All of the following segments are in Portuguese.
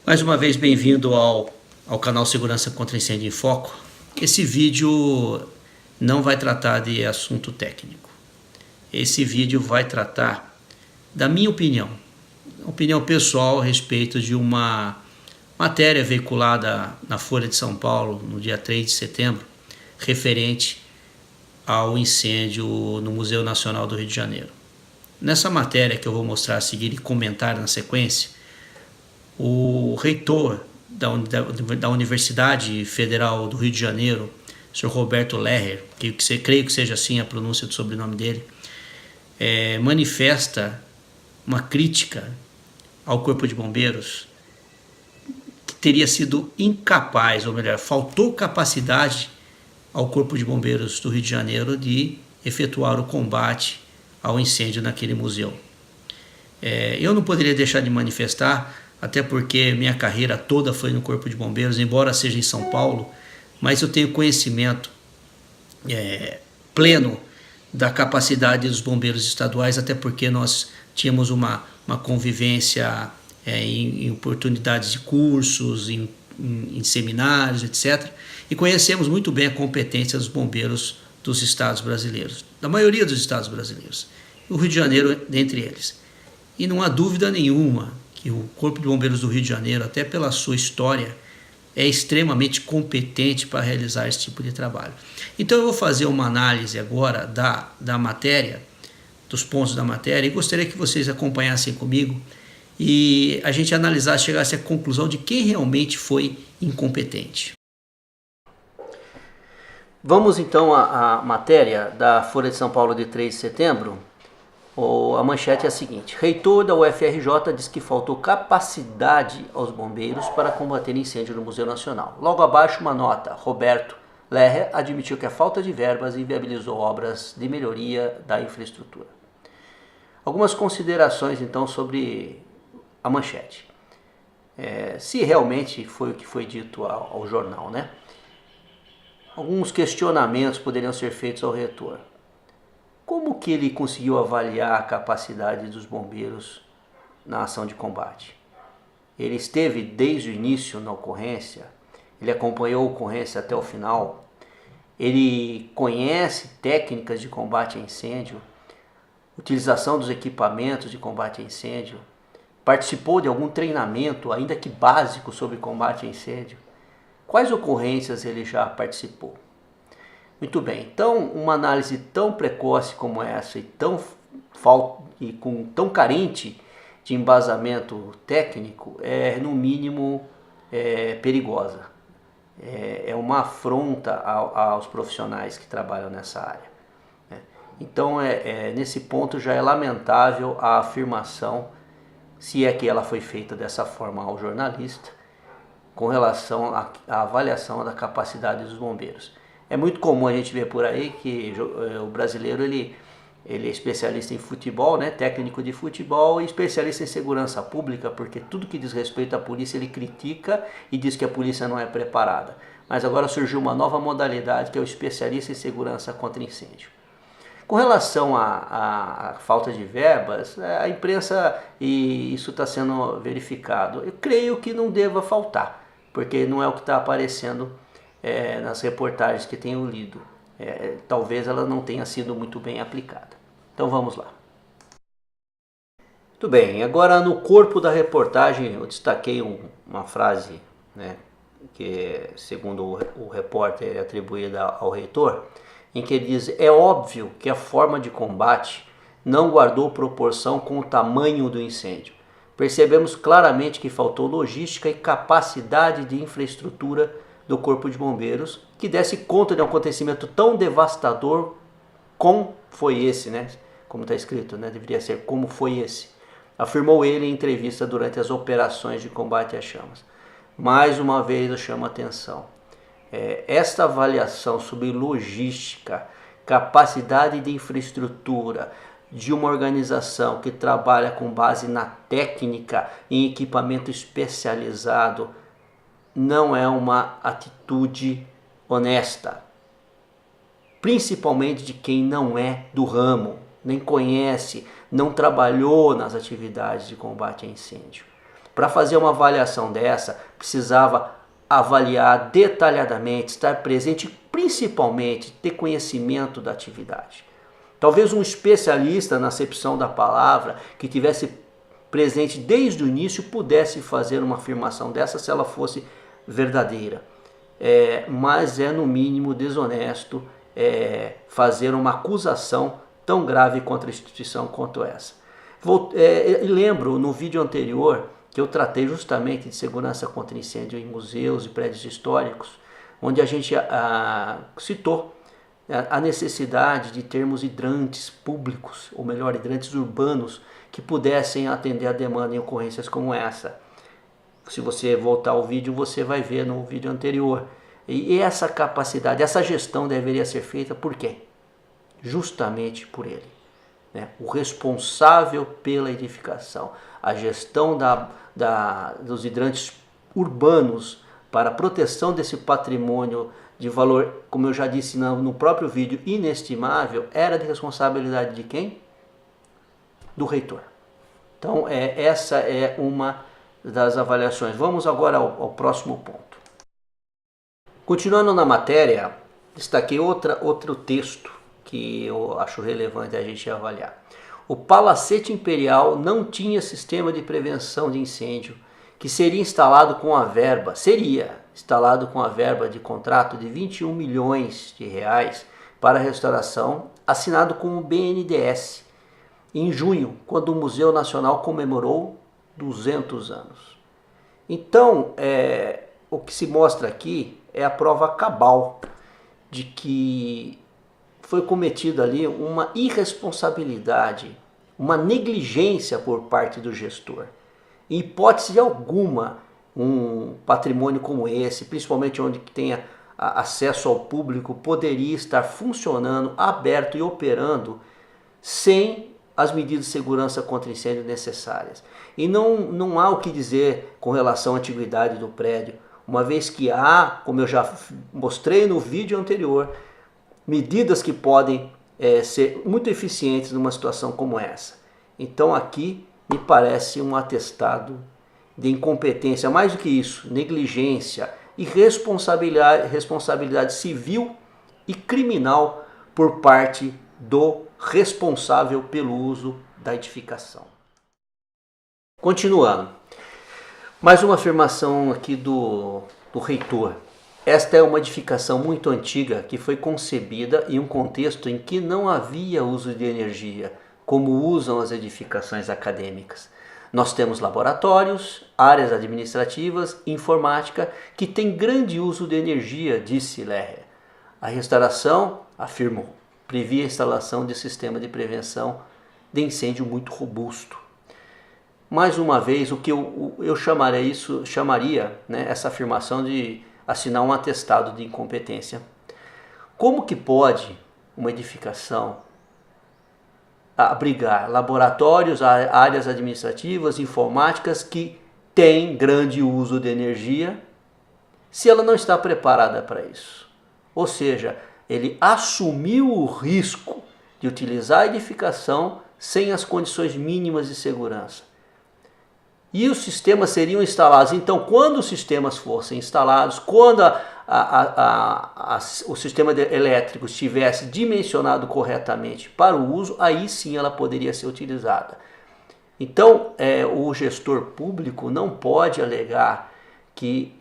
Mais uma vez, bem-vindo ao canal Segurança contra Incêndio em Foco. Esse vídeo não vai tratar de assunto técnico. Esse vídeo vai tratar da minha opinião pessoal a respeito de uma matéria veiculada na Folha de São Paulo no dia 3 de setembro, referente ao incêndio no Museu Nacional do Rio de Janeiro. Nessa matéria que eu vou mostrar a seguir e comentar na sequência, o reitor da Universidade Federal do Rio de Janeiro, Sr. Roberto Lerrer, creio que seja assim a pronúncia do sobrenome dele, manifesta uma crítica ao Corpo de Bombeiros, que teria sido incapaz, ou melhor, faltou capacidade ao Corpo de Bombeiros do Rio de Janeiro de efetuar o combate ao incêndio naquele museu. Eu não poderia deixar de manifestar, até porque minha carreira toda foi no Corpo de Bombeiros, embora seja em São Paulo, mas eu tenho conhecimento pleno da capacidade dos bombeiros estaduais, até porque nós tínhamos uma convivência em oportunidades de cursos, em seminários, etc. E conhecemos muito bem a competência dos bombeiros dos estados brasileiros, da maioria dos estados brasileiros, o Rio de Janeiro dentre eles. E não há dúvida nenhuma que o Corpo de Bombeiros do Rio de Janeiro, até pela sua história, é extremamente competente para realizar esse tipo de trabalho. Então eu vou fazer uma análise agora da matéria, dos pontos da matéria, e gostaria que vocês acompanhassem comigo e a gente analisasse, chegasse à conclusão de quem realmente foi incompetente. Vamos então à matéria da Folha de São Paulo de 3 de setembro. A manchete é a seguinte: reitor da UFRJ diz que faltou capacidade aos bombeiros para combater incêndio no Museu Nacional. Logo abaixo uma nota: Roberto Lerrer admitiu que a falta de verbas inviabilizou obras de melhoria da infraestrutura. Algumas considerações então sobre a manchete. Se realmente foi o que foi dito ao jornal, né? Alguns questionamentos poderiam ser feitos ao reitor. Como que ele conseguiu avaliar a capacidade dos bombeiros na ação de combate? Ele esteve desde o início na ocorrência, ele acompanhou a ocorrência até o final, ele conhece técnicas de combate a incêndio, utilização dos equipamentos de combate a incêndio, participou de algum treinamento, ainda que básico, sobre combate a incêndio. Quais ocorrências ele já participou? Muito bem, então uma análise tão precoce como essa e tão carente de embasamento técnico no mínimo perigosa. É uma afronta aos profissionais que trabalham nessa área. Então nesse ponto já é lamentável a afirmação, se é que ela foi feita dessa forma ao jornalista, com relação à avaliação da capacidade dos bombeiros. É muito comum a gente ver por aí que o brasileiro ele é especialista em futebol, né? Técnico de futebol e especialista em segurança pública, porque tudo que diz respeito à polícia ele critica e diz que a polícia não é preparada. Mas agora surgiu uma nova modalidade que é o especialista em segurança contra incêndio. Com relação à falta de verbas, a imprensa, e isso está sendo verificado, eu creio que não deva faltar, porque não é o que está aparecendo nas reportagens que tenho lido. Talvez ela não tenha sido muito bem aplicada. Então vamos lá. Muito bem, agora no corpo da reportagem eu destaquei uma frase, né, que segundo o repórter é atribuída ao reitor, em que ele diz: é óbvio que a forma de combate não guardou proporção com o tamanho do incêndio. Percebemos claramente que faltou logística e capacidade de infraestrutura do Corpo de Bombeiros que desse conta de um acontecimento tão devastador como foi esse, né? Como está escrito, né? Deveria ser como foi esse, afirmou ele em entrevista durante as operações de combate às chamas. Mais uma vez eu chamo a atenção. Esta avaliação sobre logística, capacidade de infraestrutura de uma organização que trabalha com base na técnica, em equipamento especializado, não é uma atitude honesta, principalmente de quem não é do ramo, nem conhece, não trabalhou nas atividades de combate a incêndio. Para fazer uma avaliação dessa, precisava avaliar detalhadamente, estar presente e principalmente ter conhecimento da atividade. Talvez um especialista na acepção da palavra, que tivesse presente desde o início, pudesse fazer uma afirmação dessa se ela fosse verdadeira. Mas é no mínimo desonesto fazer uma acusação tão grave contra a instituição quanto essa. Lembro no vídeo anterior que eu tratei justamente de segurança contra incêndio em museus e prédios históricos, onde a gente citou a necessidade de termos hidrantes públicos, ou melhor, hidrantes urbanos, que pudessem atender a demanda em ocorrências como essa. Se você voltar ao vídeo, você vai ver no vídeo anterior. E essa capacidade, essa gestão deveria ser feita por quem? Justamente por ele, né? O responsável pela edificação. A gestão dos hidrantes urbanos para a proteção desse patrimônio de valor, como eu já disse no próprio vídeo, inestimável, era de responsabilidade de quem? Do reitor. Então essa é uma das avaliações. Vamos agora ao próximo ponto. Continuando na matéria, destaquei outro texto que eu acho relevante a gente avaliar. O Palacete Imperial não tinha sistema de prevenção de incêndio que seria instalado com a verba de contrato de 21 milhões de reais para a restauração, assinado com o BNDES em junho, quando o Museu Nacional comemorou 200 anos. Então, o que se mostra aqui é a prova cabal de que foi cometida ali uma irresponsabilidade, uma negligência por parte do gestor. Em hipótese alguma, um patrimônio como esse, principalmente onde tenha acesso ao público, poderia estar funcionando, aberto e operando sem as medidas de segurança contra incêndio necessárias. E não há o que dizer com relação à antiguidade do prédio, uma vez que há, como eu já mostrei no vídeo anterior, medidas que podem ser muito eficientes numa situação como essa. Então aqui me parece um atestado de incompetência, mais do que isso, negligência e responsabilidade civil e criminal por parte do responsável pelo uso da edificação. Continuando, mais uma afirmação aqui do reitor. Esta é uma edificação muito antiga que foi concebida em um contexto em que não havia uso de energia, como usam as edificações acadêmicas. Nós temos laboratórios, áreas administrativas, informática, que têm grande uso de energia, disse Lerrer. A restauração, afirmou, previa a instalação de sistema de prevenção de incêndio muito robusto. Mais uma vez, o que eu chamaria essa afirmação de assinar um atestado de incompetência. Como que pode uma edificação abrigar laboratórios, áreas administrativas, informáticas que têm grande uso de energia, se ela não está preparada para isso? Ou seja, ele assumiu o risco de utilizar a edificação sem as condições mínimas de segurança. E os sistemas seriam instalados. Então, quando os sistemas fossem instalados, quando o sistema elétrico estivesse dimensionado corretamente para o uso, aí sim ela poderia ser utilizada. Então, o gestor público não pode alegar que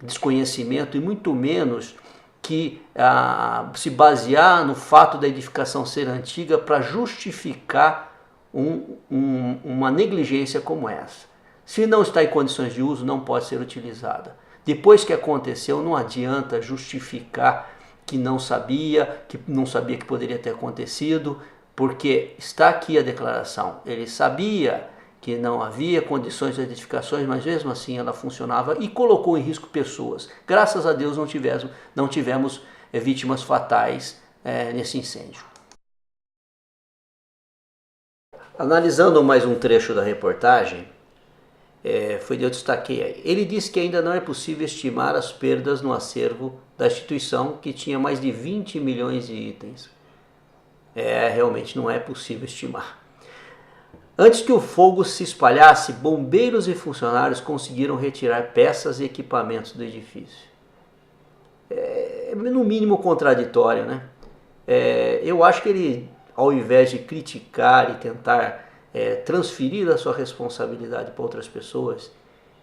desconhecimento e muito menos que se basear no fato da edificação ser antiga para justificar uma negligência como essa. Se não está em condições de uso, não pode ser utilizada. Depois que aconteceu, não adianta justificar que não sabia que poderia ter acontecido, porque está aqui a declaração. Ele sabia que não havia condições de edificações, mas mesmo assim ela funcionava e colocou em risco pessoas. Graças a Deus não tivemos vítimas fatais nesse incêndio. Analisando mais um trecho da reportagem, eu destaquei aí. Ele disse que ainda não é possível estimar as perdas no acervo da instituição, que tinha mais de 20 milhões de itens. Realmente não é possível estimar. Antes que o fogo se espalhasse, bombeiros e funcionários conseguiram retirar peças e equipamentos do edifício. É no mínimo contraditório, né? Eu acho que ele, ao invés de criticar e tentar transferir a sua responsabilidade para outras pessoas,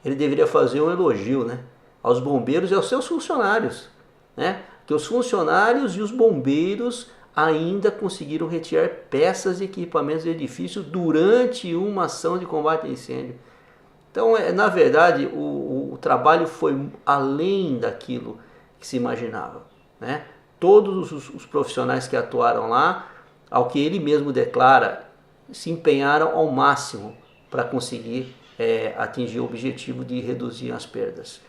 ele deveria fazer um elogio, né, aos bombeiros e aos seus funcionários, né? Que os funcionários e os bombeiros ainda conseguiram retirar peças e equipamentos do edifício durante uma ação de combate a incêndio. Então, na verdade, o trabalho foi além daquilo que se imaginava, né? Todos os profissionais que atuaram lá, ao que ele mesmo declara, se empenharam ao máximo para conseguir atingir o objetivo de reduzir as perdas.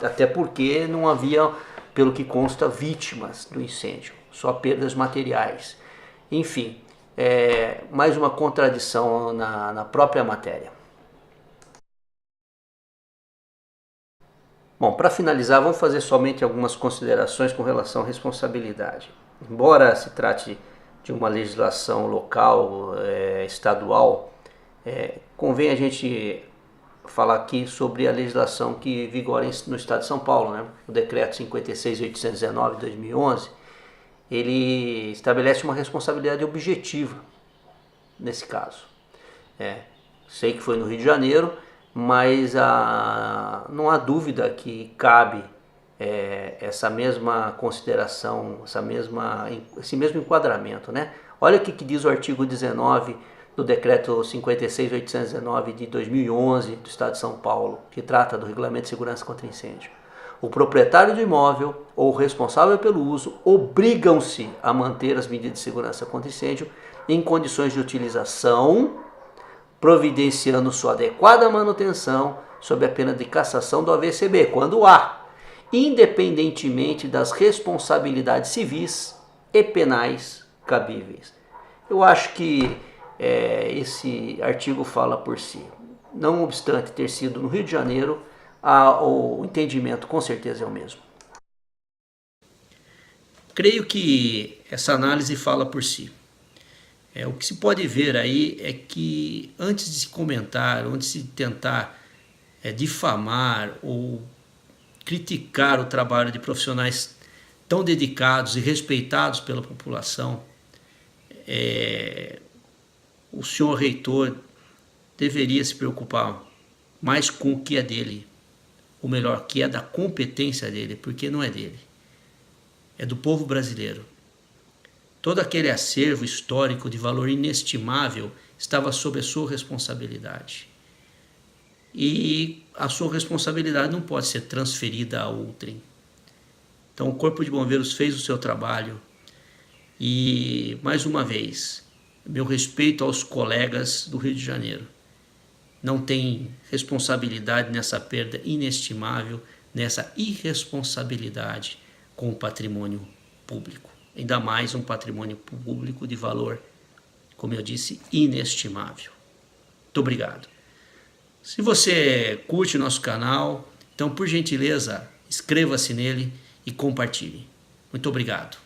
Até porque não havia, pelo que consta, vítimas do incêndio, só perdas materiais. Enfim, mais uma contradição na própria matéria. Bom, para finalizar, vamos fazer somente algumas considerações com relação à responsabilidade. Embora se trate de uma legislação local, estadual, convém a gente falar aqui sobre a legislação que vigora no estado de São Paulo, né? O decreto 56.819 de 2011, ele estabelece uma responsabilidade objetiva nesse caso. Sei que foi no Rio de Janeiro, mas não há dúvida que cabe essa mesma consideração, esse mesmo enquadramento, né? Olha o que diz o artigo 19 do decreto 56.819 de 2011 do Estado de São Paulo, que trata do Regulamento de Segurança contra Incêndio. O proprietário do imóvel ou o responsável pelo uso obrigam-se a manter as medidas de segurança contra incêndio em condições de utilização, providenciando sua adequada manutenção sob a pena de cassação do AVCB, quando há, independentemente das responsabilidades civis e penais cabíveis. Eu acho que esse artigo fala por si. Não obstante ter sido no Rio de Janeiro, o entendimento com certeza é o mesmo. Creio que essa análise fala por si. O que se pode ver aí é que antes de se comentar, antes de tentar difamar ou criticar o trabalho de profissionais tão dedicados e respeitados pela população, o senhor reitor deveria se preocupar mais com o que é dele, ou melhor, que é da competência dele, porque não é dele, é do povo brasileiro. Todo aquele acervo histórico de valor inestimável estava sob a sua responsabilidade. E a sua responsabilidade não pode ser transferida a outrem. Então o Corpo de Bombeiros fez o seu trabalho e, mais uma vez, meu respeito aos colegas do Rio de Janeiro. Não tem responsabilidade nessa perda inestimável, nessa irresponsabilidade com o patrimônio público. Ainda mais um patrimônio público de valor, como eu disse, inestimável. Muito obrigado. Se você curte o nosso canal, então, por gentileza, inscreva-se nele e compartilhe. Muito obrigado.